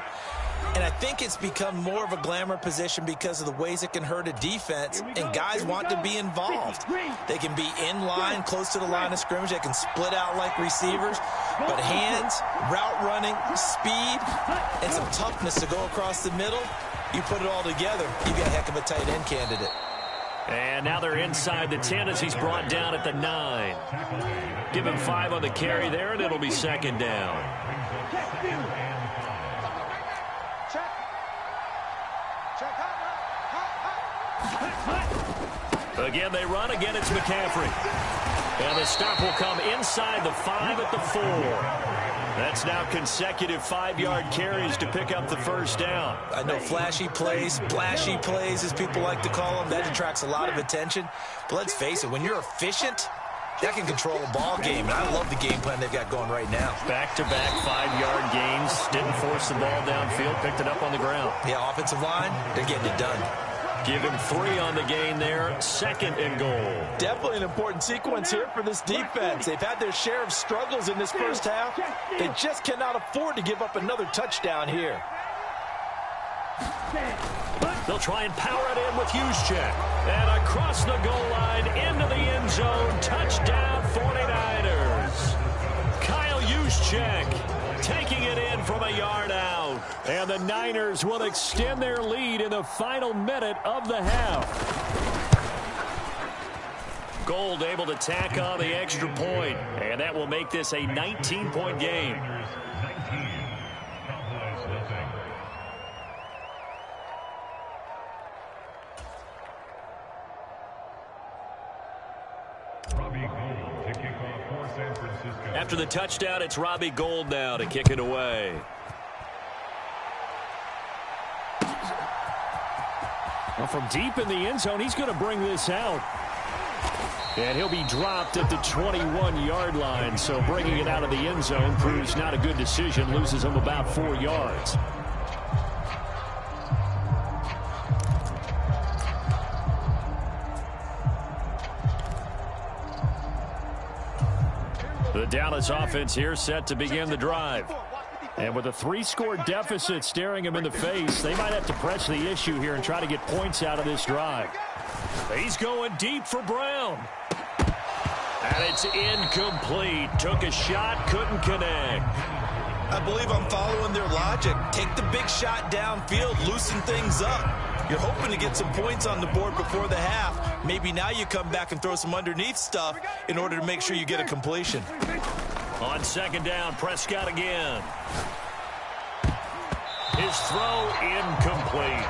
And I think it's become more of a glamour position because of the ways it can hurt a defense, and guys want to be involved. They can be in line, close to the line of scrimmage. They can split out like receivers. But hands, route running, speed, and some toughness to go across the middle, you put it all together, you got a heck of a tight end candidate. And now they're inside the 10 as he's brought down at the 9. Give him 5 on the carry there, and it'll be 2nd down. Again, they run. Again, it's McCaffrey. And the stop will come inside the 5 at the 4. That's now consecutive 5-yard carries to pick up the 1st down. I know flashy plays, splashy plays, as people like to call them, that attracts a lot of attention. But let's face it, when you're efficient, that can control a ball game. And I love the game plan they've got going right now. Back-to-back 5-yard gains. Didn't force the ball downfield. Picked it up on the ground. Yeah, offensive line, they're getting it done. Give him 3 on the gain there. 2nd and goal. Definitely an important sequence here for this defense. They've had their share of struggles in this first half. They just cannot afford to give up another touchdown here. They'll try and power it in with Juszczyk. And across the goal line into the end zone. Touchdown 49ers. Kyle Juszczyk taking it in from a yard out. And the Niners will extend their lead in the final minute of the half. Gold able to tack on the extra point. And that will make this a 19-point game. After the touchdown, it's Robbie Gould now to kick it away. Well, from deep in the end zone, he's going to bring this out. And he'll be dropped at the 21-yard line. So bringing it out of the end zone proves not a good decision. Loses him about 4 yards. The Dallas offense here set to begin the drive. And with a 3-score deficit staring him in the face, they might have to press the issue here and try to get points out of this drive. He's going deep for Brown. And it's incomplete. Took a shot, couldn't connect. I believe I'm following their logic. Take the big shot downfield, loosen things up. You're hoping to get some points on the board before the half. Maybe now you come back and throw some underneath stuff in order to make sure you get a completion. On second down, Prescott again. His throw incomplete.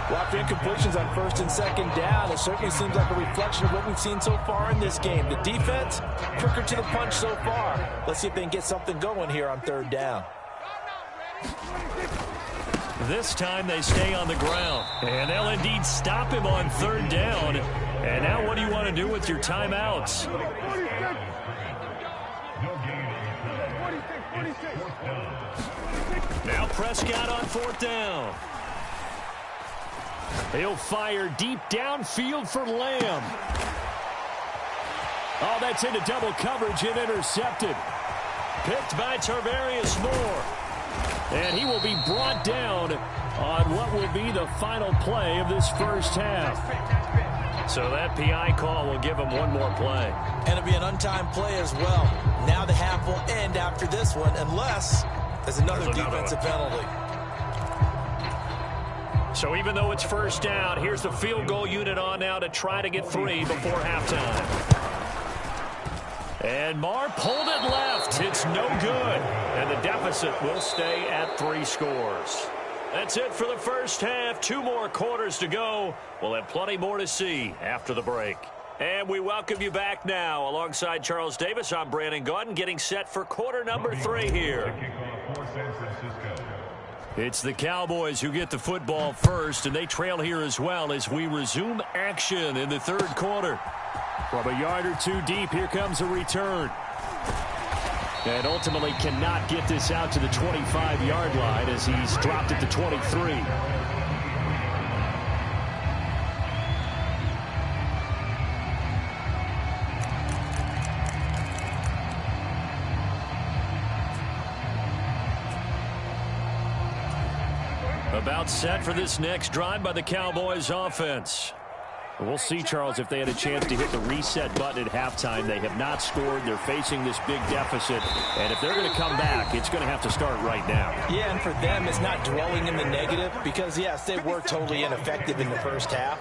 Well, after incompletions on first and second down, it certainly seems like a reflection of what we've seen so far in this game. The defense, quicker to the punch so far. Let's see if they can get something going here on third down. This time they stay on the ground. And they'll indeed stop him on third down. And now what do you want to do with your timeouts? Now Prescott on fourth down. He'll fire deep downfield for Lamb. Oh, that's into double coverage and intercepted. Picked by Tarvarius Moore. And he will be brought down on what will be the final play of this first half. So that PI call will give him one more play. And it'll be an untimed play as well. Now the half will end after this one, unless there's another defensive penalty. So even though it's first down, here's the field goal unit on now to try to get 3 before halftime. And Marr pulled it left. It's no good. And the deficit will stay at 3 scores. That's it for the first half. 2 more quarters to go. We'll have plenty more to see after the break. And we welcome you back now. Alongside Charles Davis, I'm Brandon Gaudin, getting set for quarter number 3 here. It's the Cowboys who get the football first, and they trail here as well as we resume action in the third quarter. From a yard or 2 deep, here comes a return. And ultimately cannot get this out to the 25-yard line as he's dropped at the 23. About set for this next drive by the Cowboys offense. We'll see, Charles, if they had a chance to hit the reset button at halftime. They have not scored. They're facing this big deficit. And if they're going to come back, it's going to have to start right now. Yeah, and for them, it's not dwelling in the negative because, yes, they were totally ineffective in the first half.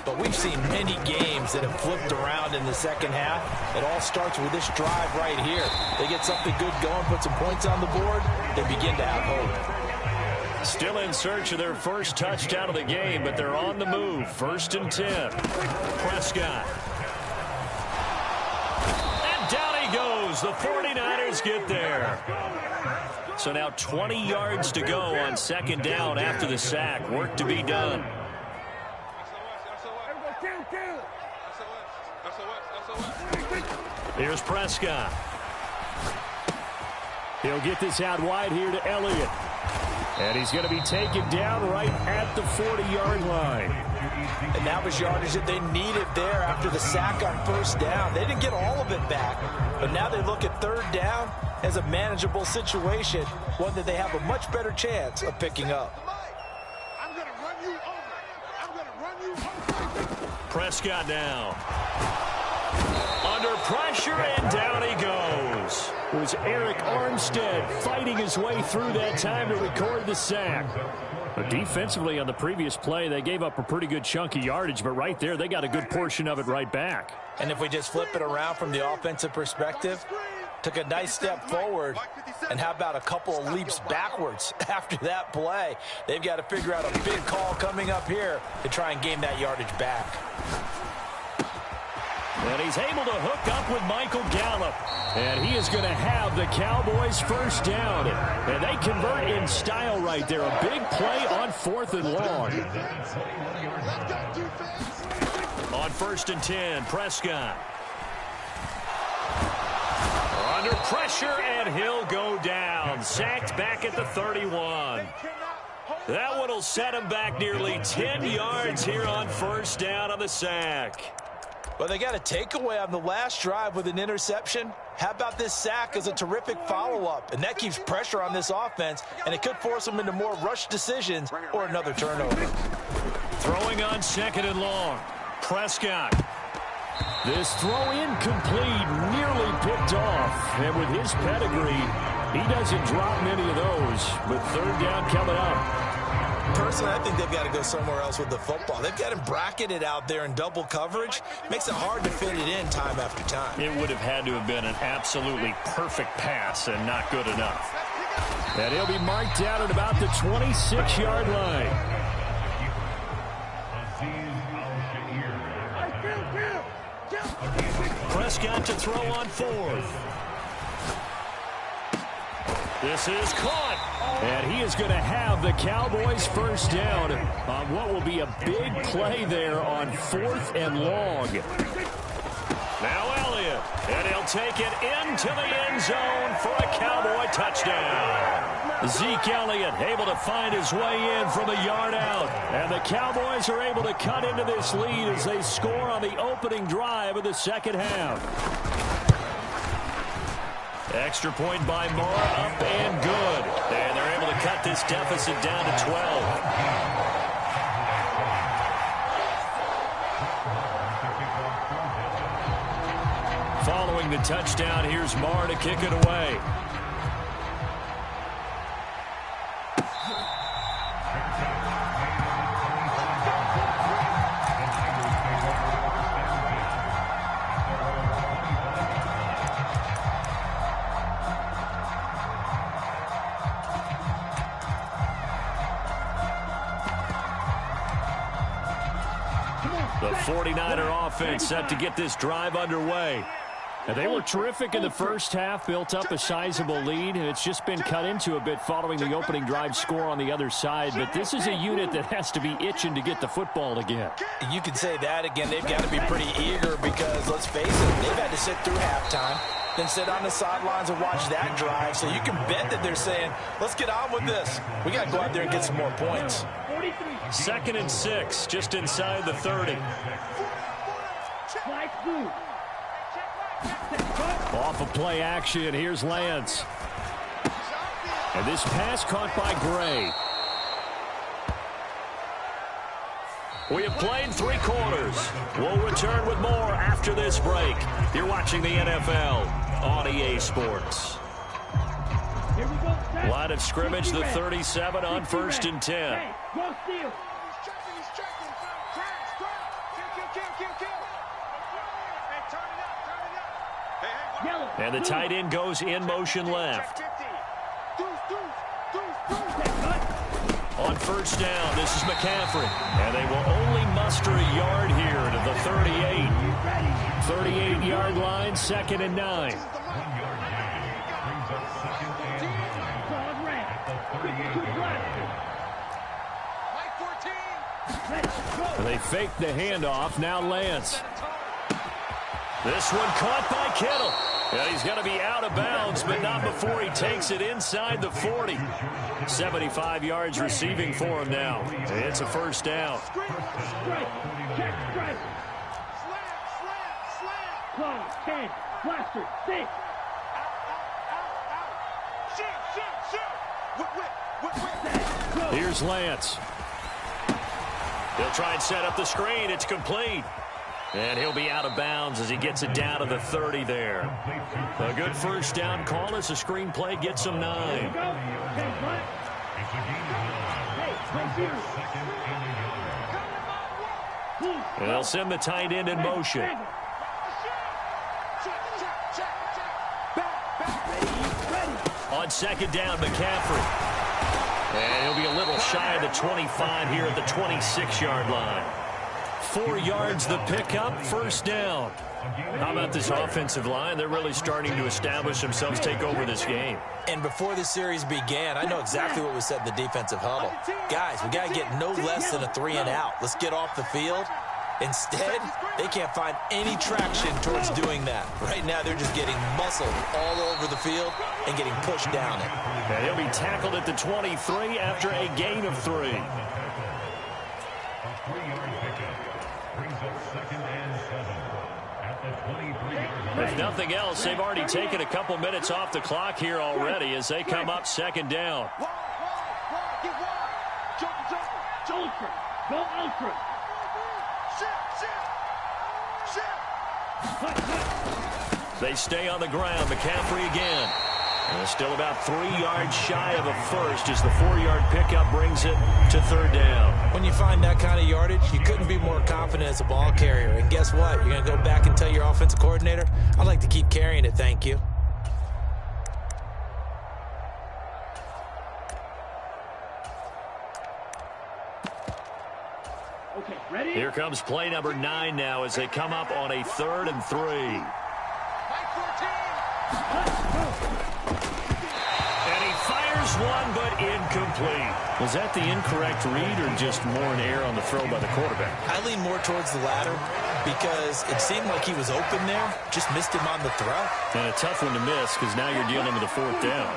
But we've seen many games that have flipped around in the second half. It all starts with this drive right here. They get something good going, put some points on the board, they begin to have hope. Still in search of their first touchdown of the game, but they're on the move. 1st and 10. Prescott. And down he goes. The 49ers get there. So now 20 yards to go on second down after the sack. Work to be done. Here's Prescott. He'll get this out wide here to Elliott. And he's going to be taken down right at the 40-yard line. And that was yardage that they needed there after the sack on first down. They didn't get all of it back, but now they look at third down as a manageable situation, one that they have a much better chance of picking up. I'm going to run you over. I'm going to run you over. Prescott now. Under pressure, and down he goes. It was Eric Armstead fighting his way through that time to record the sack. But defensively on the previous play, they gave up a pretty good chunk of yardage, but right there, they got a good portion of it right back. And if we just flip it around from the offensive perspective, took a nice step forward, and how about a couple of leaps backwards after that play? They've got to figure out a big call coming up here to try and gain that yardage back. And he's able to hook up with Michael Gallup. And he is going to have the Cowboys first down. And they convert in style right there. A big play on 4th and long. On 1st and 10, Prescott. Under pressure, and he'll go down. Sacked back at the 31. That one will set him back nearly 10 yards here on first down on the sack. Well, they got a takeaway on the last drive with an interception. How about this sack as a terrific follow-up? And that keeps pressure on this offense, and it could force them into more rush decisions or another turnover. Throwing on 2nd and long. Prescott. This throw incomplete, nearly picked off. And with his pedigree, he doesn't drop many of those. With third down coming up. Personally, I think they've got to go somewhere else with the football. They've got him bracketed out there in double coverage. Makes it hard to fit it in time after time. It would have had to have been an absolutely perfect pass and not good enough. And he'll be marked down at about the 26-yard line. Prescott to throw on fourth. This is caught. And he is going to have the Cowboys first down on what will be a big play there on 4th and long. Now Elliott, and he'll take it into the end zone for a Cowboy touchdown. Zeke Elliott able to find his way in from a yard out. And the Cowboys are able to cut into this lead as they score on the opening drive of the second half. Extra point by Moore, up and good. And they're able to cut this deficit down to 12. Following the touchdown, here's Moore to kick it away. The 49er offense set to get this drive underway. And they were terrific in the first half, built up a sizable lead, and it's just been cut into a bit following the opening drive score on the other side. But this is a unit that has to be itching to get the football again. You can say that again. They've got to be pretty eager because, let's face it, they've had to sit through halftime, then sit on the sidelines and watch that drive. So you can bet that they're saying, let's get on with this. We got to go out there and get some more points. 2nd and 6, just inside the 30. Off of play action, here's Lance. And this pass caught by Gray. We have played 3 quarters. We'll return with more after this break. You're watching the NFL on EA Sports. Line of scrimmage, the 37 on 1st and 10. And the tight end goes in motion left. On 1st down, this is McCaffrey. And they will only muster a yard here to the 38. 38-yard line, 2nd and 9. And they fake the handoff. Now Lance. This one caught by Kittle. Yeah, he's going to be out of bounds, but not before he takes it inside the 40. 75 yards receiving for him now. It's a first down. Here's Lance. He'll try and set up the screen. It's complete. And he'll be out of bounds as he gets it down to the 30 there. A good first down call as the screenplay gets him 9. And they'll send the tight end in motion. On 2nd down, McCaffrey. And he'll be a little shy of the 25 here at the 26-yard line. 4 yards the pickup, first down. How about this offensive line? They're really starting to establish themselves, take over this game. And before the series began, I know exactly what was said in the defensive huddle. Guys, we got to get no less than a 3 and out. Let's get off the field. Instead, they can't find any traction towards doing that. Right now, they're just getting muscled all over the field and getting pushed down it. And he'll be tackled at the 23 after a gain of 3. If nothing else, they've already taken a couple minutes off the clock here already as they come up 2nd down. Go ultra. They stay on the ground. McCaffrey again. Still about 3 yards shy of a first as the 4-yard pickup brings it to third down. When you find that kind of yardage, you couldn't be more confident as a ball carrier. And guess what? You're going to go back and tell your offensive coordinator, I'd like to keep carrying it, thank you. Okay, ready? Here comes play number 9 now as they come up on a 3rd and 3. One, but incomplete. Was that the incorrect read or just more an error on the throw by the quarterback? I lean more towards the latter because it seemed like he was open there, just missed him on the throw. And a tough one to miss because now you're dealing with a 4th down.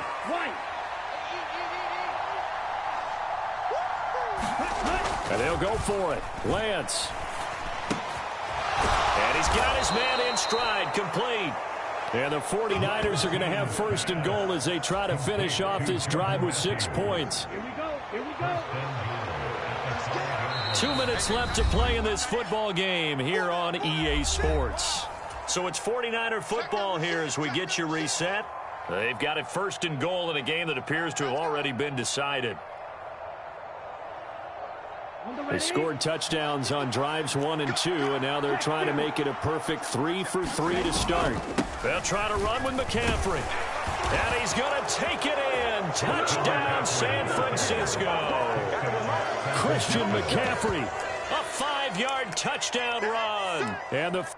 And they'll go for it. Lance. And he's got his man in stride, complete. And the 49ers are going to have 1st and goal as they try to finish off this drive with 6 points. Here we go. Here we go. 2 minutes left to play in this football game here on EA Sports. So it's 49er football here as we get you reset. They've got it 1st and goal in a game that appears to have already been decided. They scored touchdowns on drives 1 and 2, and now they're trying to make it a perfect 3 for 3 to start. They'll try to run with McCaffrey. And he's going to take it in. Touchdown, San Francisco. Christian McCaffrey, a 5-yard touchdown run. And the